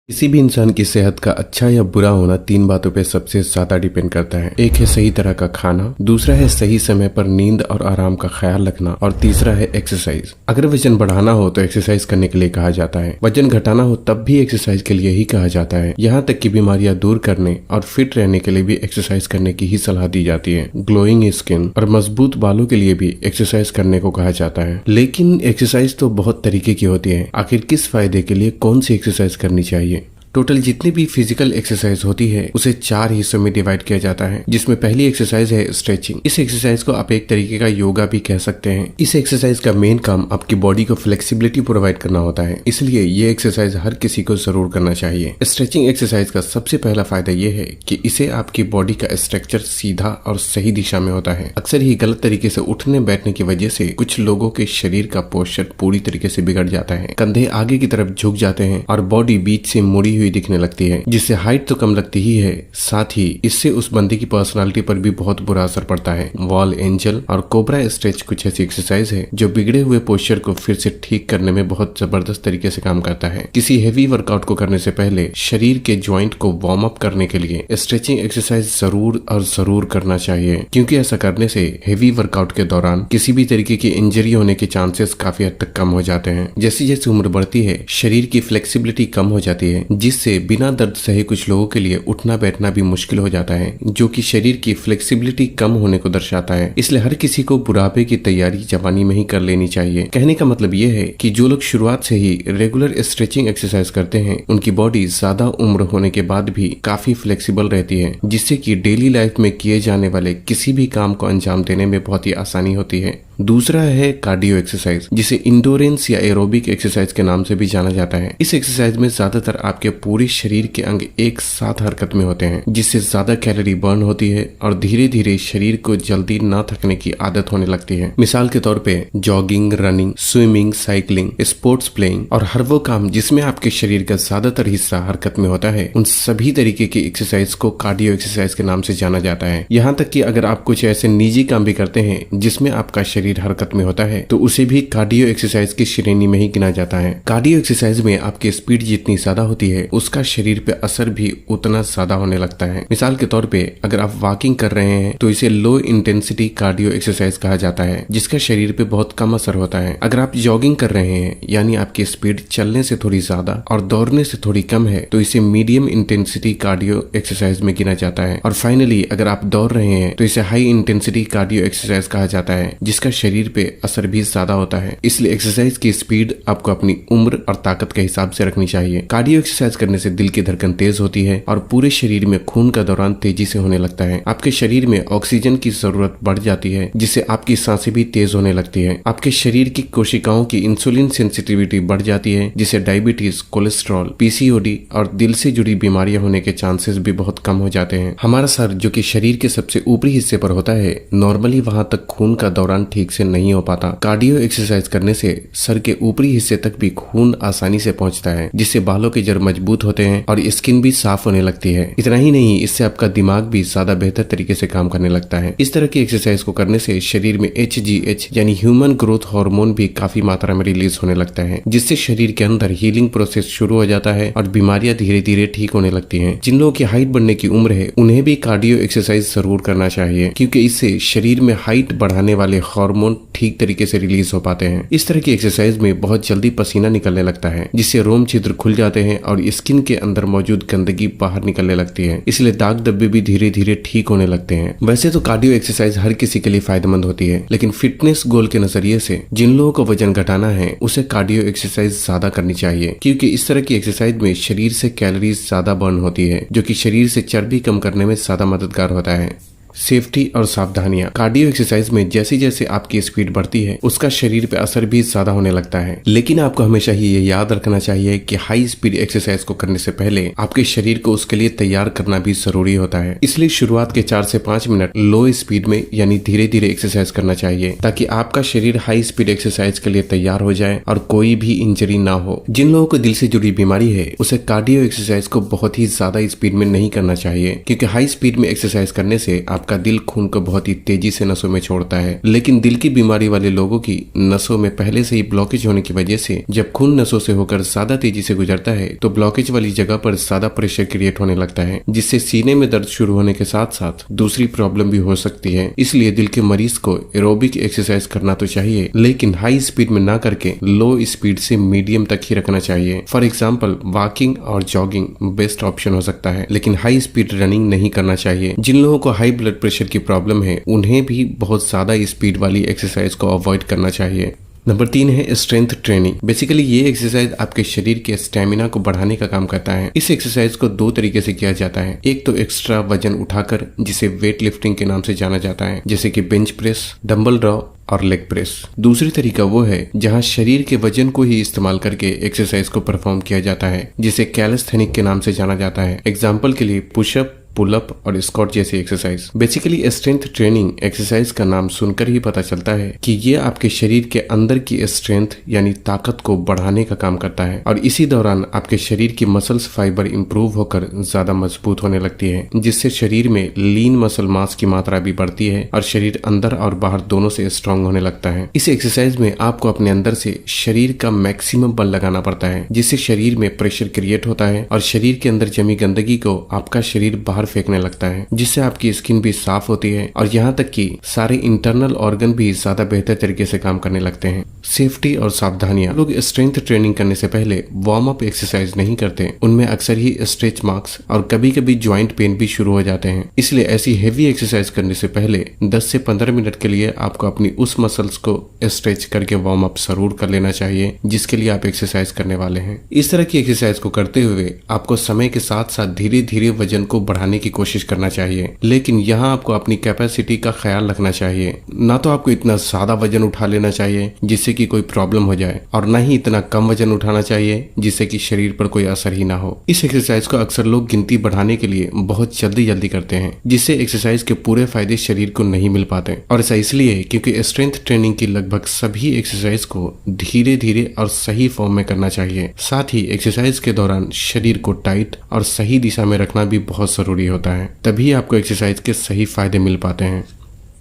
किसी भी इंसान की सेहत का अच्छा या बुरा होना तीन बातों पे सबसे ज्यादा डिपेंड करता है। एक है सही तरह का खाना, दूसरा है सही समय पर नींद और आराम का ख्याल रखना, और तीसरा है एक्सरसाइज। अगर वजन बढ़ाना हो तो एक्सरसाइज करने के लिए कहा जाता है, वजन घटाना हो तब भी एक्सरसाइज के लिए ही कहा जाता है। यहाँ तक कि बीमारियां दूर करने और फिट रहने के लिए भी एक्सरसाइज करने की ही सलाह दी जाती है। ग्लोइंग स्किन और मजबूत बालों के लिए भी एक्सरसाइज करने को कहा जाता है। लेकिन एक्सरसाइज तो बहुत तरीके की होती है। आखिर किस फायदे के लिए कौन सी एक्सरसाइज करनी चाहिए? टोटल जितनी भी फिजिकल एक्सरसाइज होती है उसे 4 हिस्सों में डिवाइड किया जाता है, जिसमें पहली एक्सरसाइज है स्ट्रेचिंग। इस एक्सरसाइज को आप एक तरीके का योगा भी कह सकते हैं। इस एक्सरसाइज का मेन काम आपकी बॉडी को फ्लेक्सिबिलिटी प्रोवाइड करना होता है, इसलिए ये एक्सरसाइज हर किसी को जरूर करना चाहिए। स्ट्रेचिंग एक्सरसाइज का सबसे पहला फायदा ये है कि इसे आपकी बॉडी का स्ट्रक्चर सीधा और सही दिशा में होता है। अक्सर ही गलत तरीके से उठने बैठने की वजह से कुछ लोगों के शरीर का पोस्चर पूरी तरीके से बिगड़ जाता है। कंधे आगे की तरफ झुक जाते हैं और बॉडी बीच से मुड़ी दिखने लगती है, जिससे हाइट तो कम लगती ही है, साथ ही इससे उस बंदे की पर्सनालिटी पर भी बहुत बुरा असर पड़ता है। वॉल एंजल और कोबरा स्ट्रेच कुछ ऐसी एक्सरसाइज है जो बिगड़े हुए पोस्चर को फिर से ठीक करने में बहुत जबरदस्त तरीके से काम करता है। किसी हेवी वर्कआउट को करने से पहले शरीर के ज्वाइंट को वार्म अप करने के लिए स्ट्रेचिंग एक्सरसाइज जरूर और जरूर करना चाहिए, क्योंकि ऐसा करने से हेवी वर्कआउट के दौरान किसी भी तरीके की इंजरी होने के चांसेस काफी हद तक कम हो जाते हैं। जैसे जैसे उम्र बढ़ती है शरीर की फ्लेक्सिबिलिटी कम हो जाती है, जिससे बिना दर्द सहे कुछ लोगों के लिए उठना बैठना भी मुश्किल हो जाता है, जो कि शरीर की फ्लेक्सिबिलिटी कम होने को दर्शाता है। इसलिए हर किसी को बुढ़ापे की तैयारी जवानी में ही कर लेनी चाहिए। कहने का मतलब ये है कि जो लोग शुरुआत से ही रेगुलर स्ट्रेचिंग एक्सरसाइज करते हैं उनकी बॉडी ज्यादा उम्र होने के बाद भी काफी फ्लेक्सिबल रहती है, जिससे कि डेली लाइफ में किए जाने वाले किसी भी काम को अंजाम देने में बहुत ही आसानी होती है। दूसरा है कार्डियो एक्सरसाइज, जिसे इंडोरेंस या एरोबिक एक्सरसाइज के नाम से भी जाना जाता है। इस एक्सरसाइज में ज्यादातर आपके पूरे शरीर के अंग एक साथ हरकत में होते हैं, जिससे ज्यादा कैलोरी बर्न होती है और धीरे धीरे शरीर को जल्दी ना थकने की आदत होने लगती है। मिसाल के तौर पे jogging, running, swimming, cycling, sports playing और हर वो काम जिसमें आपके शरीर का ज्यादातर हिस्सा हरकत में होता है, उन सभी तरीके की एक्सरसाइज को कार्डियो एक्सरसाइज के नाम से जाना जाता है। यहाँ तक कि अगर आप कुछ ऐसे निजी काम भी करते हैं जिसमें आपका शरीर हरकत में होता है तो उसे भी कार्डियो एक्सरसाइज की श्रेणी में ही गिना जाता है। कार्डियो एक्सरसाइज में आपकी स्पीड जितनी ज्यादा होती है उसका शरीर पे असर भी उतना ज्यादा होने लगता है। मिसाल के तौर पे अगर आप वॉकिंग कर रहे हैं तो इसे लो इंटेंसिटी कार्डियो एक्सरसाइज कहा जाता है, जिसका शरीर पे बहुत कम असर होता है। अगर आप जॉगिंग कर रहे हैं यानी आपकी स्पीड चलने से थोड़ी ज्यादा और दौड़ने से थोड़ी कम है तो इसे मीडियम इंटेंसिटी कार्डियो एक्सरसाइज में गिना जाता है। और फाइनली अगर आप दौड़ रहे हैं तो इसे हाई इंटेंसिटी कार्डियो एक्सरसाइज कहा जाता है, जिसका शरीर पे असर भी ज्यादा होता है। इसलिए एक्सरसाइज की स्पीड आपको अपनी उम्र और ताकत के हिसाब से रखनी चाहिए। कार्डियो एक्सरसाइज करने से दिल की धड़कन तेज होती है और पूरे शरीर में खून का दौरान तेजी से होने लगता है। आपके शरीर में ऑक्सीजन की जरूरत बढ़ जाती है, जिससे आपकी सांसें भी तेज होने लगती है। आपके शरीर की कोशिकाओं की इंसुलिन सेंसिटिविटी बढ़ जाती है, जिससे डायबिटीज, कोलेस्ट्रॉल, पीसीओडी और दिल से जुड़ी बीमारियां होने के चांसेस भी बहुत कम हो जाते हैं। हमारा सर, जो कि शरीर के सबसे ऊपरी हिस्से पर होता है, नॉर्मली वहां तक खून का दौरान ठीक से नहीं हो पाता। कार्डियो एक्सरसाइज करने से सर के ऊपरी हिस्से तक भी खून आसानी से पहुंचता है, जिससे बालों के जड़ मजबूत होते हैं और स्किन भी साफ होने लगती है। इतना ही नहीं, इससे आपका दिमाग भी ज्यादा बेहतर तरीके से काम करने लगता है। इस तरह की एक्सरसाइज को करने से शरीर में HGH यानी ह्यूमन ग्रोथ हार्मोन भी काफी मात्रा में रिलीज होने लगता है, जिससे शरीर के अंदर हीलिंग प्रोसेस शुरू हो जाता है और बीमारियां धीरे धीरे ठीक होने लगती हैं। जिन लोगों की हाइट बढ़ने की उम्र है उन्हें भी कार्डियो एक्सरसाइज जरूर करना चाहिए, क्योंकि इससे शरीर में हाइट बढ़ाने वाले हार्मोन ठीक तरीके से रिलीज हो पाते हैं। इस तरह की एक्सरसाइज में बहुत जल्दी पसीना निकलने लगता है, जिससे रोम छिद्र खुल जाते हैं और स्किन के अंदर मौजूद गंदगी बाहर निकलने लगती है। इसलिए दाग धब्बे भी धीरे धीरे ठीक होने लगते हैं। वैसे तो कार्डियो एक्सरसाइज हर किसी के लिए फायदेमंद होती है, लेकिन फिटनेस गोल के नजरिए से जिन लोगों को वजन घटाना है उसे कार्डियो एक्सरसाइज ज्यादा करनी चाहिए, क्योंकि इस तरह की एक्सरसाइज में शरीर से कैलोरीज ज्यादा बर्न होती है, जो कि शरीर से चर्बी कम करने में ज्यादा मददगार होता है। सेफ्टी और सावधानियां। कार्डियो एक्सरसाइज में जैसे जैसे आपकी स्पीड बढ़ती है उसका शरीर पे असर भी ज्यादा होने लगता है, लेकिन आपको हमेशा ही ये याद रखना चाहिए कि हाई स्पीड एक्सरसाइज को करने से पहले आपके शरीर को उसके लिए तैयार करना भी जरूरी होता है। इसलिए शुरुआत के 4 से 5 मिनट लो स्पीड में यानी धीरे धीरे एक्सरसाइज करना चाहिए, ताकि आपका शरीर हाई स्पीड एक्सरसाइज के लिए तैयार हो जाए और कोई भी इंजरी ना हो। जिन लोगों को दिल से जुड़ी बीमारी है उसे कार्डियो एक्सरसाइज को बहुत ही ज्यादा स्पीड में नहीं करना चाहिए, क्योंकि हाई स्पीड में एक्सरसाइज करने से आप आपका दिल खून को बहुत ही तेजी से नसों में छोड़ता है, लेकिन दिल की बीमारी वाले लोगों की नसों में पहले से ही ब्लॉकेज होने की वजह से जब खून नसों से होकर ज्यादा तेजी से गुजरता है तो ब्लॉकेज वाली जगह पर ज्यादा प्रेशर क्रिएट होने लगता है, जिससे सीने में दर्द शुरू होने के साथ साथ दूसरी प्रॉब्लम भी हो सकती है। इसलिए दिल के मरीज को एरोबिक एक्सरसाइज करना तो चाहिए, लेकिन हाई स्पीड में ना करके लो स्पीड से मीडियम तक ही रखना चाहिए। फॉर एग्जाम्पल वॉकिंग और जॉगिंग बेस्ट ऑप्शन हो सकता है, लेकिन हाई स्पीड रनिंग नहीं करना चाहिए। जिन लोगों को हाई ब्लड प्रेशर की प्रॉब्लम है उन्हें भी बहुत ज्यादा स्पीड वाली एक्सरसाइज को अवॉइड करना चाहिए। नंबर 3 है स्ट्रेंथ ट्रेनिंग। बेसिकली ये एक्सरसाइज आपके शरीर के स्टेमिना को बढ़ाने का काम करता है। इस एक्सरसाइज को 2 तरीके से किया जाता है। एक तो एक्स्ट्रा वजन उठाकर, जिसे वेट लिफ्टिंग के नाम से जाना जाता है, जैसे कि बेंच प्रेस, डंबल ड्रॉ और लेग प्रेस। दूसरी तरीका वो है जहां शरीर के वजन को ही इस्तेमाल करके एक्सरसाइज को परफॉर्म किया जाता है, जिसे कैलिस्थेनिक के नाम से जाना जाता है। एग्जाम्पल के लिए पुशअप, पुलअप और स्क्वाट जैसी exercise. Basically strength training exercise का नाम सुनकर ही पता चलता है कि ये आपके शरीर के अंदर की स्ट्रेंथ यानी ताकत को बढ़ाने का काम करता है, और इसी दौरान आपके शरीर की मसल्स फाइबर इंप्रूव होकर ज्यादा मजबूत होने लगती है, जिससे शरीर में लीन मसल मास की मात्रा भी बढ़ती है और शरीर अंदर और बाहर दोनों से स्ट्रांग होने लगता है। इस एक्सरसाइज में आपको अपने अंदर से शरीर का मैक्सिमम बल लगाना पड़ता है, जिससे शरीर में प्रेशर क्रिएट होता है और शरीर के अंदर जमी गंदगी को आपका शरीर बाहर फेंकने लगता है, जिससे आपकी स्किन भी साफ होती है और यहाँ तक कि सारे इंटरनल ऑर्गन भी ज्यादा बेहतर तरीके से काम करने लगते हैं। सेफ्टी और सावधानियां। लोग स्ट्रेंथ ट्रेनिंग करने से पहले वार्म अप एक्सरसाइज नहीं करते। उनमें अक्सर ही स्ट्रेच मार्क्स और कभी कभी ज्वाइंट पेन भी शुरू हो जाते हैं। इसलिए ऐसी हेवी एक्सरसाइज करने से पहले 10 से 15 मिनट के लिए आपको अपनी उस मसल्स को स्ट्रेच करके वार्म अप जरूर कर लेना चाहिए जिसके लिए आप एक्सरसाइज करने वाले हैं। इस तरह की एक्सरसाइज को करते हुए आपको समय के साथ साथ धीरे धीरे वजन को बढ़ाने की कोशिश करना चाहिए, लेकिन यहाँ आपको अपनी कैपेसिटी का ख्याल रखना चाहिए। ना तो आपको इतना ज्यादा वजन उठा लेना चाहिए जिससे कि कोई प्रॉब्लम हो जाए, और ना ही इतना कम वजन उठाना चाहिए जिससे कि शरीर पर कोई असर ही ना हो। इस एक्सरसाइज को अक्सर लोग गिनती बढ़ाने के लिए बहुत जल्दी करते हैं, जिससे एक्सरसाइज के पूरे फायदे शरीर को नहीं मिल पाते। और ऐसा इसलिए क्योंकि स्ट्रेंथ ट्रेनिंग की लगभग सभी एक्सरसाइज को धीरे धीरे और सही फॉर्म में करना चाहिए। साथ ही एक्सरसाइज के दौरान शरीर को टाइट और सही दिशा में रखना भी बहुत जरूरी होता है, तभी आपको एक्सरसाइज के सही फायदे मिल पाते हैं।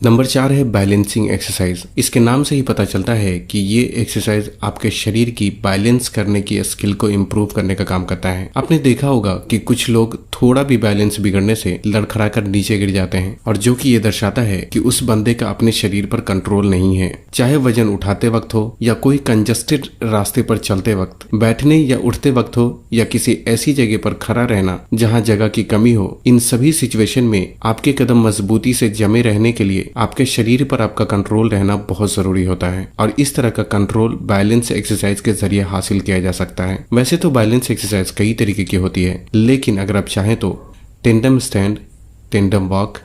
नंबर 4 है बैलेंसिंग एक्सरसाइज। इसके नाम से ही पता चलता है कि ये एक्सरसाइज आपके शरीर की बैलेंस करने की स्किल को इम्प्रूव करने का काम करता है। आपने देखा होगा कि कुछ लोग थोड़ा भी बैलेंस बिगड़ने से लड़खड़ाकर नीचे गिर जाते हैं, और जो कि ये दर्शाता है कि उस बंदे का अपने शरीर पर कंट्रोल नहीं है। चाहे वजन उठाते वक्त हो या कोई कंजस्टेड रास्ते पर चलते वक्त, बैठने या उठते वक्त हो या किसी ऐसी जगह पर खड़ा रहना जहाँ जगह की कमी हो, इन सभी सिचुएशन में आपके कदम मजबूती से जमे रहने के लिए आपके शरीर पर आपका कंट्रोल रहना बहुत जरूरी होता है, और इस तरह का कंट्रोल बैलेंस एक्सरसाइज के जरिए हासिल किया जा सकता है। वैसे तो बैलेंस एक्सरसाइज कई तरीके की होती है, लेकिन अगर आप चाहें तो टेंडम स्टैंड, टेंडम वॉक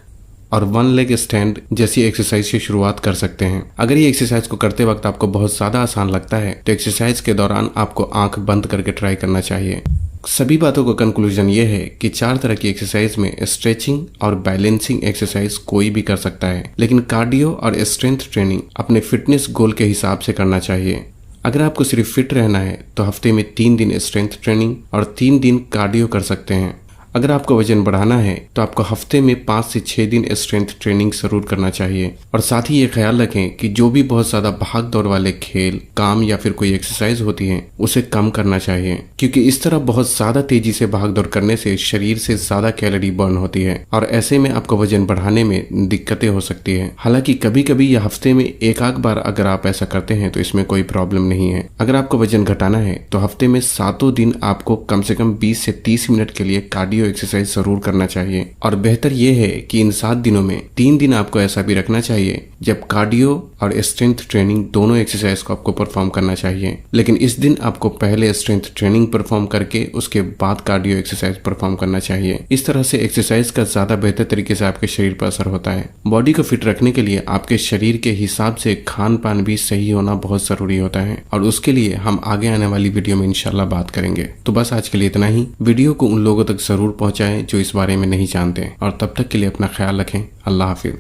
और 1 लेग स्टैंड जैसी एक्सरसाइज से शुरुआत कर सकते हैं। अगर ये एक्सरसाइज को करते वक्त आपको बहुत ज्यादा आसान लगता है तो एक्सरसाइज के दौरान आपको आंख बंद करके ट्राई करना चाहिए। सभी बातों का कंक्लूजन ये है कि 4 तरह की एक्सरसाइज में स्ट्रेचिंग और बैलेंसिंग एक्सरसाइज कोई भी कर सकता है, लेकिन कार्डियो और स्ट्रेंथ ट्रेनिंग अपने फिटनेस गोल के हिसाब से करना चाहिए। अगर आपको सिर्फ फिट रहना है तो हफ्ते में 3 दिन स्ट्रेंथ ट्रेनिंग और 3 दिन कार्डियो कर सकते हैं। अगर आपको वजन बढ़ाना है तो आपको हफ्ते में 5 से 6 दिन स्ट्रेंथ ट्रेनिंग जरूर करना चाहिए, और साथ ही ये ख्याल रखें कि जो भी बहुत ज्यादा भाग दौड़ वाले खेल, काम या फिर कोई एक्सरसाइज होती है उसे कम करना चाहिए, क्योंकि इस तरह बहुत ज्यादा तेजी से भाग दौड़ करने से शरीर से ज्यादा कैलोरी बर्न होती है और ऐसे में आपको वजन बढ़ाने में दिक्कतें हो सकती है। हालांकि कभी कभी या हफ्ते में एक आध बार अगर आप ऐसा करते हैं तो इसमें कोई प्रॉब्लम नहीं है। अगर आपको वजन घटाना है तो हफ्ते में 7 दिन आपको कम से कम 20 से 30 मिनट के लिए कार्डियो एक्सरसाइज जरूर करना चाहिए, और बेहतर यह है कि इन 7 दिनों में 3 दिन आपको ऐसा भी रखना चाहिए जब कार्डियो और स्ट्रेंथ ट्रेनिंग दोनों एक्सरसाइज को आपको परफॉर्म करना चाहिए, लेकिन इस दिन आपको पहले स्ट्रेंथ ट्रेनिंग परफॉर्म करके उसके बाद कार्डियो एक्सरसाइज परफॉर्म करना चाहिए। इस तरह से एक्सरसाइज का ज्यादा बेहतर तरीके से आपके शरीर पर असर होता है। बॉडी को फिट रखने के लिए आपके शरीर के हिसाब से खान पान भी सही होना बहुत जरूरी होता है, और उसके लिए हम आगे आने वाली वीडियो में इंशाल्लाह बात करेंगे। तो बस आज के लिए इतना ही। वीडियो को उन लोगों तक जरूर पहुंचाएं जो इस बारे में नहीं जानते, और तब तक के लिए अपना ख्याल रखें। अल्लाह हाफिज।